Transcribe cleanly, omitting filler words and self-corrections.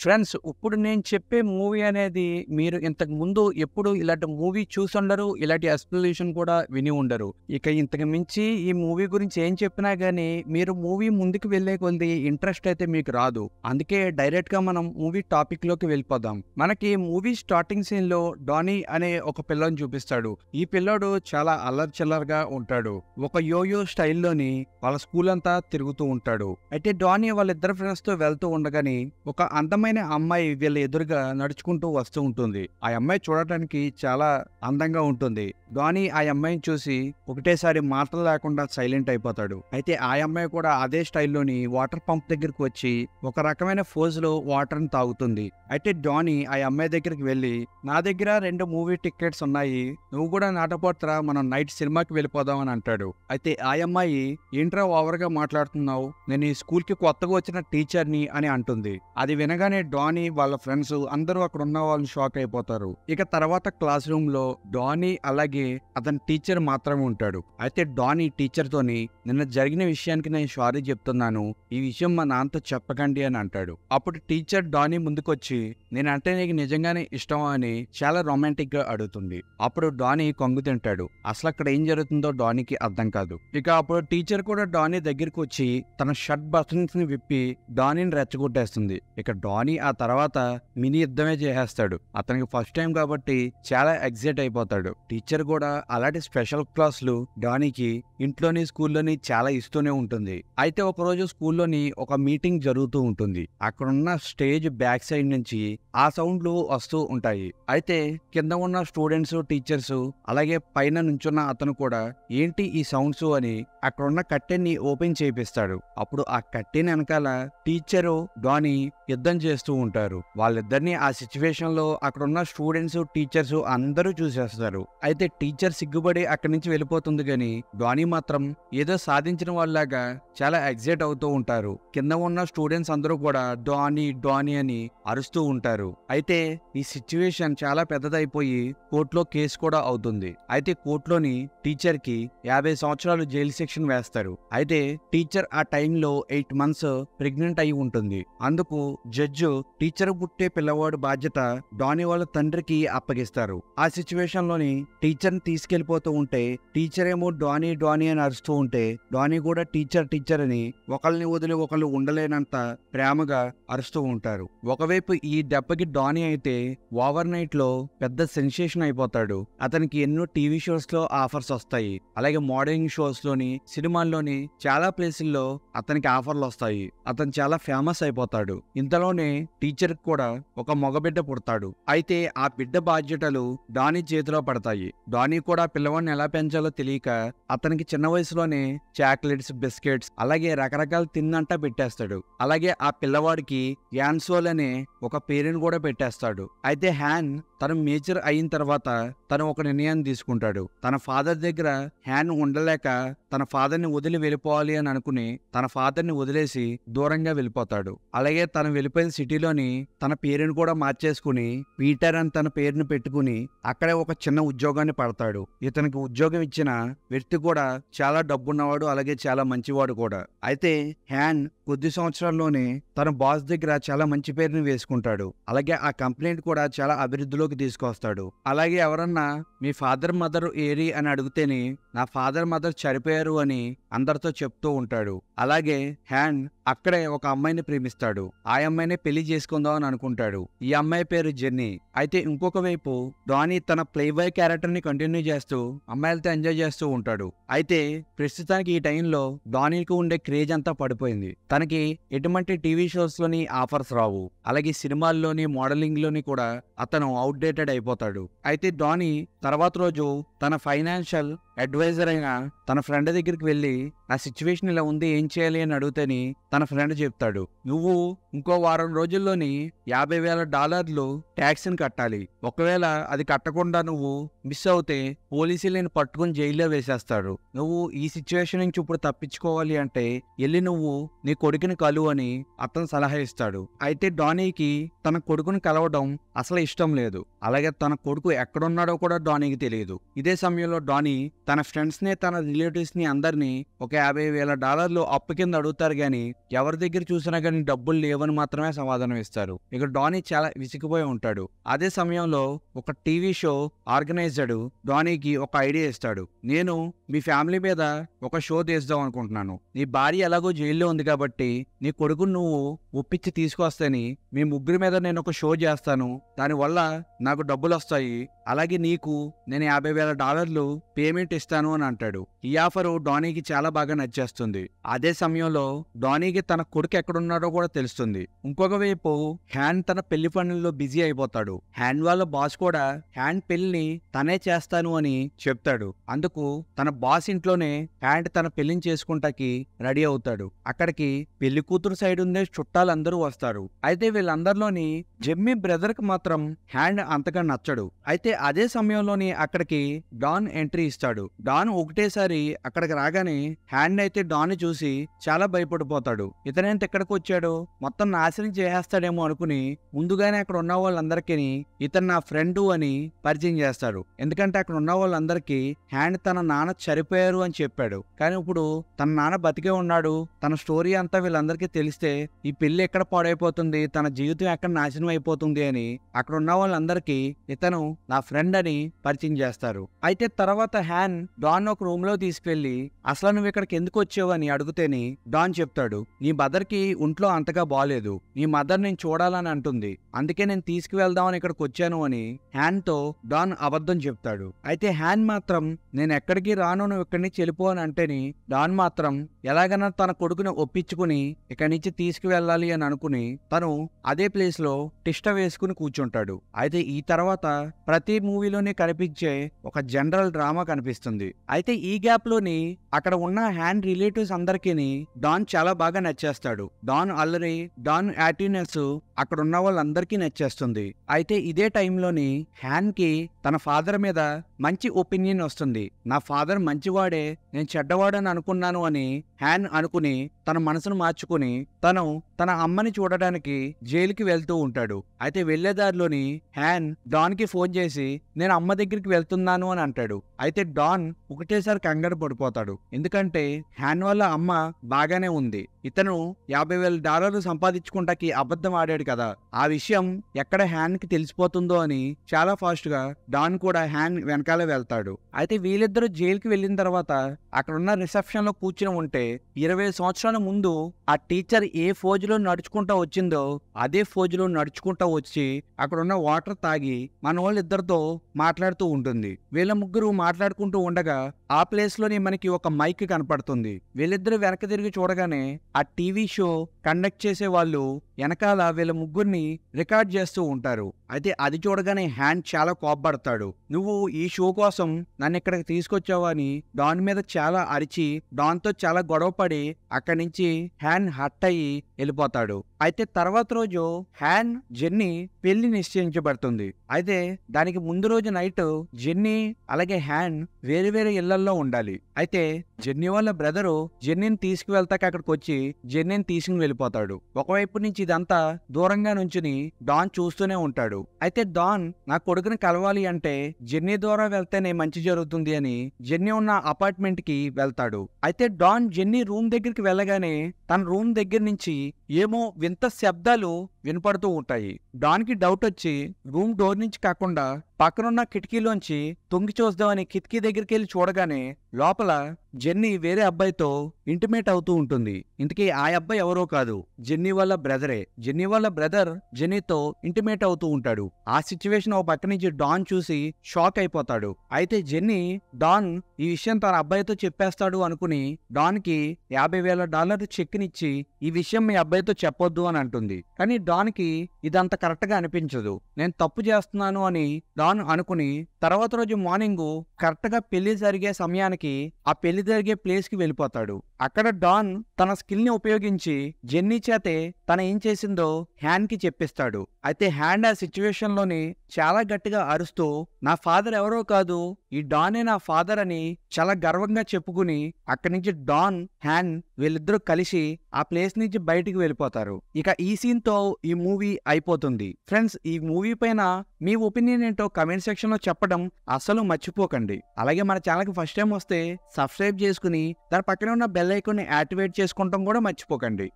Friends, ఇప్పుడు నేను చెప్పే మూవీ అనేది మీరు ఇంతకు ముందు ఎప్పుడు ఇలాంటి మూవీ చూసుండరు. ఇలాంటి ఎక్స్‌ప్లనేషన్ కూడా విని ఉండరు. ఇక ఇంతకు మించి ఈ మూవీ గురించి ఏం చెప్పినా గానీ, మీరు మూవీ ముందుకు వెళ్ళే కొద్దీ ఇంట్రెస్ట్ అయితే మీకు రాదు. అందుకే డైరెక్ట్‌గా మనం మూవీ టాపిక్‌లోకి వెళ్ళిపోదాం. మనకి మూవీ స్టార్టింగ్ సీన్‌లో డానీ అనే ఒక పిల్లోడిని చూపిస్తాడు. ఈ పిల్లోడు చాలా అల్లరి చిల్లరగా ఉంటాడు. ఒక యోయో స్టైల్‌లోని వాళ్ళ స్కూల్ అంతా తిరుగుతూ ఉంటాడు. అయితే డానీ వాళ్ళిద్దరు ఫ్రెండ్స్‌తో వెళ్తూ ఉండగానే ఒక అందమైన అమ్మాయి వీళ్ళ ఎదురుగా నడుచుకుంటూ వస్తూ ఉంటుంది. ఆ అమ్మాయి చూడటానికి చాలా అందంగా ఉంటుంది. డానీ ఆ అమ్మాయిని చూసి ఒకటేసారి మాటలు లేకుండా సైలెంట్ అయిపోతాడు. అయితే ఆ అమ్మాయి కూడా అదే స్టైల్లోని వాటర్ పంప్ దగ్గరకు వచ్చి ఒక రకమైన ఫోజులో వాటర్ని తాగుతుంది. అయితే డానీ ఆ అమ్మాయి దగ్గరికి వెళ్ళి, నా దగ్గర 2 మూవీ టికెట్స్ ఉన్నాయి, నువ్వు కూడా నాతో పాటు రా, మనం నైట్ సినిమాకి వెళ్ళిపోదాం అని అంటాడు. అయితే ఆ అమ్మాయి, ఏంట్రా ఓవర్గా మాట్లాడుతున్నావు, నేను ఈ స్కూల్కి కొత్తగా వచ్చిన టీచర్ని అని అంటుంది. అది వినగానే డానీ వాళ్ళ ఫ్రెండ్స్ అందరూ అక్కడ ఉన్న వాళ్ళు షాక్ అయిపోతారు. ఇక తర్వాత క్లాస్ రూమ్ లో డానీ అలాగే అతని టీచర్ మాత్రమే ఉంటాడు. అయితే డానీ టీచర్ తోని, నిన్న జరిగిన విషయానికి నేను సారీ చెప్తున్నాను, ఈ విషయం మా నాన్నతో చెప్పకండి అని అంటాడు. అప్పుడు టీచర్ డానీ ముందుకొచ్చి, నేనంటే నీకు నిజంగానే ఇష్టమా అని చాలా రొమాంటిక్ గా అడుగుతుంది. అప్పుడు డానీ కొంగు తింటాడు. అసలు అక్కడ ఏం జరుగుతుందో డానీకి అర్థం కాదు. ఇక అప్పుడు టీచర్ కూడా డానీ దగ్గరికి వచ్చి తన షర్ట్ బటన్స్ ని విప్పి డానీని రెచ్చగొట్టేస్తుంది. ఇక డానీ ఆ తర్వాత మినీ యుద్ధమే చేసేస్తాడు. అతనికి ఫస్ట్ టైం కాబట్టి చాలా ఎగ్జైట్ అయిపోతాడు. టీచర్ కూడా అలాంటి స్పెషల్ క్లాసులు డానీకి ఇంట్లోని స్కూల్లోని చాలా ఇస్తూనే ఉంటుంది. అయితే ఒకరోజు స్కూల్లోని ఒక మీటింగ్ జరుగుతూ ఉంటుంది. అక్కడున్న స్టేజ్ బ్యాక్ సైడ్ నుంచి ఆ సౌండ్లు వస్తూ ఉంటాయి. అయితే కింద ఉన్న స్టూడెంట్స్, టీచర్స్ అలాగే పైన నుంచున్న అతను కూడా ఏంటి ఈ సౌండ్స్ అని అక్కడున్న కట్టెన్ని ఓపెన్ చేపిస్తాడు. అప్పుడు ఆ కట్టెన్ వెనకాల టీచరు డానీ యుద్ధం చేస్తూ ఉంటారు. వాళ్ళిద్దరిని ఆ సిచ్యువేషన్ లో అక్కడున్న స్టూడెంట్స్, టీచర్స్ అందరూ చూసేస్తారు. అయితే టీచర్ సిగ్గుపడి అక్కడి నుంచి వెళ్ళిపోతుంది గాని డానీ మాత్రం ఏదో సాధించిన వాళ్ళలాగా చాలా ఎగ్జైట్ అవుతూ ఉంటారు. కింద ఉన్న స్టూడెంట్స్ అందరూ కూడా డానీ డానీ అని అరుస్తూ ఉంటారు. అయితే ఈ సిచ్యువేషన్ చాలా పెద్దదైపోయి కోర్టులో కేసు కూడా అవుతుంది. అయితే కోర్టులోని టీచర్ కి 50 సంవత్సరాలు జైలు శిక్షణ వేస్తారు. అయితే టీచర్ ఆ టైంలో 8 మంత్స్ ప్రెగ్నెంట్ అయి ఉంటుంది. అందుకు జడ్జు టీచర్ పుట్టే పిల్లవాడు బాధ్యత డానీ వాళ్ళ తండ్రికి అప్పగిస్తారు. ఆ సిచ్యువేషన్ లోని టీచర్ ని తీసుకెళ్లిపోతూ ఉంటే టీచర్ ఏమో డానీ డానీ అని అరుస్తూ ఉంటే డానీ కూడా టీచర్ టీచర్ అని ఒకళ్ళని వదిలి ఒకళ్ళు ఉండలేనంత ప్రేమగా అరుస్తూ ఉంటారు. ఒకవైపు ఈ దెబ్బకి డానీ అయితే ఓవర్ నైట్ లో పెద్ద సెన్సేషన్ అయిపోతాడు. అతనికి ఎన్నో టీవీ షోస్ లో ఆఫర్స్ వస్తాయి. అలాగే మోడలింగ్ షోస్ లోని, సినిమాల్లోని చాలా ప్లేసుల్లో అతనికి ఆఫర్లు వస్తాయి. అతను చాలా ఫేమస్ అయిపోతాడు. ఇంతలోనే టీచర్ కూడా ఒక మగబిడ్డ పుడతాడు. అయితే ఆ బిడ్డ బాధ్యతలు డానీ చేతిలో పడతాయి. డానీ కూడా పిల్లవాడిని ఎలా పెంచాలో తెలియక అతనికి చిన్న వయసులోనే చాక్లెట్స్, బిస్కెట్స్ అలాగే రకరకాల తిన్నంటా పెట్టేస్తాడు. అలాగే ఆ పిల్లవాడికి యాన్సోల్ అనే ఒక పేరుని కూడా పెట్టేస్తాడు. అయితే హ్యాన్ తను మేజర్ అయిన తర్వాత తను ఒక నిర్ణయాన్ని తీసుకుంటాడు. తన ఫాదర్ దగ్గర హ్యాన్ ఉండలేక తన ఫాదర్ ని వదిలి వెళ్ళిపోవాలి అని అనుకుని తన ఫాదర్ ని వదిలేసి దూరంగా వెళ్ళిపోతాడు. అలాగే తను వెళ్ళిపోయిన సిటీలోని తన పేరుని కూడా మార్చేసుకుని పీటర్ అని తన పేరుని పెట్టుకుని అక్కడే ఒక చిన్న ఉద్యోగాన్ని పడతాడు. ఇతనికి ఉద్యోగం ఇచ్చిన వ్యక్తి కూడా చాలా డబ్బున్నవాడు, అలాగే చాలా మంచివాడు కూడా. అయితే హ్యాన్ కొద్ది సంవత్సరాల్లోనే తన బాస్ దగ్గర చాలా మంచి పేరుని వేసుకుంటాడు. అలాగే ఆ కంప్లైంట్ కూడా చాలా అభివృద్ధిలోకి తీసుకొస్తాడు. అలాగే ఎవరన్నా మీ ఫాదర్ మదర్ ఏరి అని అడిగితేనే నా ఫాదర్ మదర్ చనిపోయారు అని అందరితో చెప్తూ ఉంటాడు. అలాగే హ్యాన్ అక్కడే ఒక అమ్మాయిని ప్రేమిస్తాడు. ఆ అమ్మాయిని పెళ్లి చేసుకుందాం అని అనుకుంటాడు. ఈ అమ్మాయి పేరు జెన్నీ. అయితే ఇంకొక వైపు డానీ తన ప్లే బాయ్ క్యారెక్టర్ ని కంటిన్యూ చేస్తూ అమ్మాయిలతో ఎంజాయ్ చేస్తూ ఉంటాడు. అయితే ప్రస్తుతానికి ఈ టైంలో డానీకి ఉండే క్రేజ్ అంతా పడిపోయింది. తనకి ఎటువంటి టీవీ షోస్ లోని ఆఫర్స్ రావు. అలాగే సినిమాల్లోని, మోడలింగ్ లోని కూడా అతను అవుట్డేటెడ్ అయిపోతాడు. అయితే డానీ తర్వాత రోజు తన ఫైనాన్షియల్ అడ్వైజర్ అయిన తన ఫ్రెండ్ దగ్గరికి వెళ్ళి నా సిచ్యువేషన్ ఇలా ఉంది, ఏం చేయాలి అని అడిగితేని తన ఫ్రెండ్ చెప్తాడు, నువ్వు ఇంకో వారం రోజుల్లోని $50,000 ట్యాక్స్ ని కట్టాలి. ఒకవేళ అది కట్టకుండా నువ్వు మిస్ అవుతే పోలీసులు నేను పట్టుకుని జైల్లో వేసేస్తాడు. నువ్వు ఈ సిచ్యువేషన్ నుంచి ఇప్పుడు తప్పించుకోవాలి అంటే వెళ్ళి నువ్వు నీ కొడుకుని కలువు అని అతను సలహా ఇస్తాడు. అయితే డానీకి తన కొడుకుని కలవడం అసలు ఇష్టం లేదు. అలాగే తన కొడుకు ఎక్కడున్నాడో కూడా డానీకి తెలియదు. ఇదే సమయంలో డానీ తన ఫ్రెండ్స్ ని తన రిలేటివ్స్ ని అందరినీ ఒక $50,000 అప్పు కింద అడుగుతారు గాని ఎవరి దగ్గర చూసినా గానీ డబ్బులు లేవని మాత్రమే సమాధానం ఇస్తారు. ఇక డానీ చాలా విసిగిపోయి ఉంటాడు. అదే సమయంలో ఒక టీవీ షో ఆర్గనైజర్ డానీకి ఒక ఐడియా ఇస్తాడు. నేను మీ ఫ్యామిలీ మీద ఒక షో తీద్దాం అనుకుంటున్నాను. నీ భార్య ఎలాగో జైల్లో ఉంది కాబట్టి నీ కొడుకును నువ్వు ఒప్పించి తీసుకొస్తేని మీ ముగ్గురి మీద నేను ఒక షో చేస్తాను. దానివల్ల నాకు డబ్బులు వస్తాయి. అలాగే నీకు నేను $50,000 పేమెంట్ ఇస్తాను అని అంటాడు. ఈ ఆఫరు డానీకి చాలా బాగా నచ్చేస్తుంది. అదే సమయంలో డానీకి తన కొడుకు ఎక్కడున్నాడో కూడా తెలుస్తుంది. ఇంకొక వైపు హ్యాన్ తన పెళ్లి పనుల్లో బిజీ అయిపోతాడు. హ్యాన్ వాళ్ళ బాస్ కూడా హ్యాన్ పెళ్లిని తనే చేస్తాను అని చెప్తాడు. అందుకు తన బాస్ ఇంట్లోనే హ్యాన్ తన పెళ్లిని చేసుకుంటాకి రెడీ అవుతాడు. అక్కడికి పెళ్లి కూతురు సైడ్ ఉండే చుట్టాలందరూ వస్తారు. అయితే వీళ్ళందరిలోని జెమ్మీ బ్రదర్ కి మాత్రం హ్యాన్ అంతగా నచ్చడు. అయితే అదే సమయంలోని అక్కడికి డాన్ ఎంట్రీ ఇస్తాడు. డాన్ ఒకటేసారి అక్కడికి రాగానే హ్యాన్ అయితే డాన్ చూసి చాలా భయపడిపోతాడు. ఇతనేంత ఎక్కడికి వచ్చాడు, మొత్తం నాశనం చేసేస్తాడేమో అనుకుని ముందుగానే అక్కడ ఉన్న వాళ్ళందరికీ ఇతను నా ఫ్రెండ్ అని పరిచయం చేస్తాడు. ఎందుకంటే అక్కడ ఉన్న వాళ్ళందరికీ హ్యాన్ తన నాన్న చనిపోయారు అని చెప్పాడు. కానీ ఇప్పుడు తన నాన్న బతికే ఉన్నాడు. తన స్టోరీ అంతా వీళ్ళందరికీ తెలిస్తే ఈ పెళ్లి ఎక్కడ పాడైపోతుంది, తన జీవితం ఎక్కడ నాశనం అయిపోతుంది అని అక్కడ ఉన్న వాళ్ళందరికీ ఇతను నా ఫ్రెండ్ అని పరిచయం చేస్తారు. అయితే తర్వాత హ్యాన్ డాన్ ఒక రూమ్ లో తీసుకెళ్లి అసలు నువ్వు ఇక్కడికి ఎందుకు వచ్చావు అని అడిగితేని డాన్ చెప్తాడు, నీ మదర్ కి ఒంట్లో అంతగా బాలేదు, నీ మదర్ నేను చూడాలని అంటుంది, అందుకే నేను తీసుకువెళ్దామని ఇక్కడికి వచ్చాను అని హ్యాన్ తో డాన్ అబద్ధం చెప్తాడు. అయితే హ్యాన్ మాత్రం నేను ఎక్కడికి రాను, నువ్వు ఇక్కడి నుంచి వెళ్ళిపో అని అంటేని డాన్ మాత్రం ఎలాగైనా తన కొడుకుని ఒప్పించుకుని ఇక్కడి నుంచి తీసుకువెళ్ళాలి అని అనుకుని తను అదే ప్లేస్ లో టిష్ట వేసుకుని కూర్చుంటాడు. అయితే ఈ తర్వాత ప్రతి మూవీలోనే కనిపించే ఒక జనరల్ డ్రామా కనిపిస్తుంది. అయితే ఈ గ్యాప్ లోని అక్కడ ఉన్న హ్యాన్ రిలేటివ్స్ అందరికీ డాన్ చాలా బాగా నచ్చేస్తాడు. డాన్ అల్లరి, డాన్ యాక్టివ్నెస్ అక్కడ ఉన్న వాళ్ళందరికీ నచ్చేస్తుంది. అయితే ఇదే టైంలోని హ్యాన్ కి తన ఫాదర్ మీద మంచి ఒపీనియన్ వస్తుంది. నా ఫాదర్ మంచివాడే, నేను చెడ్డవాడని అనుకున్నాను అని హ్యాన్ అనుకుని తన మనసును మార్చుకుని తను తన అమ్మని చూడడానికి జైలుకి వెళ్తూ ఉంటాడు. అయితే వెళ్లేదారిలోని హ్యాన్ డాన్ కి ఫోన్ చేసి నేను అమ్మ దగ్గరికి వెళ్తున్నాను అని అంటాడు. అయితే డాన్ ఒకటేసారి కంగారు పడిపోతాడు. ఎందుకంటే హ్యాన్ వాళ్ళ అమ్మ బాగానే ఉంది, ఇతను $50,000 సంపాదించుకుంటాకి అబద్ధం ఆడాడు కదా, ఆ విషయం ఎక్కడ హ్యాన్ కి తెలిసిపోతుందో అని చాలా ఫాస్ట్ గా డాన్ కూడా హ్యాన్ వెనకాల వెళ్తాడు. అయితే వీళ్ళిద్దరూ జైలుకి వెళ్ళిన తర్వాత అక్కడ ఉన్న రిసెప్షన్ లో కూర్చుని ఉంటే 20 సంవత్సరాల ముందు ఆ టీచర్ ఏ ఫోజులో నడుచుకుంటా వచ్చిందో అదే ఫోజులో నడుచుకుంటా వచ్చి అక్కడ ఉన్న వాటర్ తాగి మన వాళ్ళిద్దరితో మాట్లాడుతూ ఉంటుంది. వీళ్ళ ముగ్గురు మాట్లాడుకుంటూ ఉండగా ఆ ప్లేస్ లోని మనకి ఒక మైక్ కనపడుతుంది. వీళ్ళిద్దరు వెనక తిరిగి చూడగానే ఆ టీవీ షో కండక్ట్ చేసే వాళ్ళు వెనకాల వీళ్ళ ముగ్గురిని రికార్డ్ చేస్తూ ఉంటారు. అయితే అది చూడగానే హ్యాన్ చాలా కోపపడతాడు. నువ్వు ఈ షో కోసం నన్ను ఇక్కడికి తీసుకొచ్చావు అని డాన్ మీద చాలా అరిచి డాన్ తో చాలా గొడవ పడి అక్కడి నుంచి హ్యాన్ హట్ అయ్యి వెళ్ళిపోతాడు. అయితే తర్వాత రోజు హ్యాన్ జెన్నీ పెళ్లి నిశ్చయించబడుతుంది. అయితే దానికి ముందు రోజు నైట్ జెన్నీ అలాగే హ్యాన్ వేరే వేరే ఇళ్లల్లో ఉండాలి. అయితే జెన్నీ వాళ్ళ బ్రదరు జెన్నీని తీసుకువెళ్తాక అక్కడికి వచ్చి జెన్నీని తీసుకుని వెళ్ళిపోతాడు. ఒకవైపు నుంచి ఇదంతా దూరంగా నుంచుని డాన్ చూస్తూనే ఉంటాడు. అయితే డాన్ నా కొడుకుని కలవాలి అంటే జెన్నీ ద్వారా వెళ్తేనే మంచి జరుగుతుంది అని జెన్నీ ఉన్న అపార్ట్మెంట్ కి వెళ్తాడు. అయితే డాన్ జెన్నీ రూమ్ దగ్గరికి వెళ్ళగానే తన రూమ్ దగ్గర నుంచి ఏమో వింత శబ్దాలు వినపడుతూ ఉంటాయి. డాన్ కి డౌట్ వచ్చి రూమ్ డోర్ నుంచి కాకుండా పక్కనున్న కిటికీలోంచి తొంగి చూద్దామని కిటికీ దగ్గరికి వెళ్ళి చూడగానే లోపల జెన్నీ వేరే అబ్బాయితో ఇంటిమేట్ అవుతూ ఉంటుంది. ఇంతకీ ఆ అబ్బాయి ఎవరో కాదు, జెన్నీ వాళ్ళ బ్రదరే. జెన్నీ వాళ్ళ బ్రదర్ జెన్నీతో ఇంటిమేట్ అవుతూ ఉంటాడు. ఆ సిచ్యువేషన్ ఒక పక్క నుంచి డాన్ చూసి షాక్ అయిపోతాడు. అయితే జెన్నీ డాన్ ఈ విషయం తన అబ్బాయితో చెప్పేస్తాడు అనుకుని డాన్ కి $50,000 చెక్నిచ్చి ఈ విషయం మీ అబ్బాయితో చెప్పొద్దు అని అంటుంది. కానీ డాన్ కి ఇదంత కరెక్ట్ గా అనిపించదు. నేను తప్పు చేస్తున్నాను అని డాన్ అనుకుని తర్వాత రోజు మార్నింగ్ కరెక్ట్ గా పెళ్లి జరిగే సమయానికి ఆ పెళ్లి జరిగే ప్లేస్ కి వెళ్ళిపోతాడు. అక్కడ డాన్ తన స్కిల్ ని ఉపయోగించి జెన్నీ చేతే తన ఏం చేసిందో హ్యాన్ కి చెప్పిస్తాడు. అయితే హ్యాన్ ఆ సిచ్యువేషన్ లోని చాలా గట్టిగా అరుస్తూ నా ఫాదర్ ఎవరో కాదు, ఈ డానే నా ఫాదర్ అని చాలా గర్వంగా చెప్పుకుని అక్కడి నుంచి డాన్ హ్యాన్ వీళ్ళిద్దరూ కలిసి ఆ ప్లేస్ నుంచి బయటికి వెళ్ళిపోతారు. ఇక ఈ సీన్‌తో ఈ మూవీ అయిపోతుంది. ఫ్రెండ్స్, ఈ మూవీ పైన మీ ఒపీనియన్ ఏంటో కామెంట్ సెక్షన్‌లో చెప్పడం అస్సలు మర్చిపోకండి. అలాగే మన ఛానల్‌కి ఫస్ట్ టైం వస్తే సబ్స్క్రైబ్ చేసుకొని దాని పక్కనే ఉన్న బెల్ ఐకాన్‌ని యాక్టివేట్ చేసుకోవడం కూడా మర్చిపోకండి.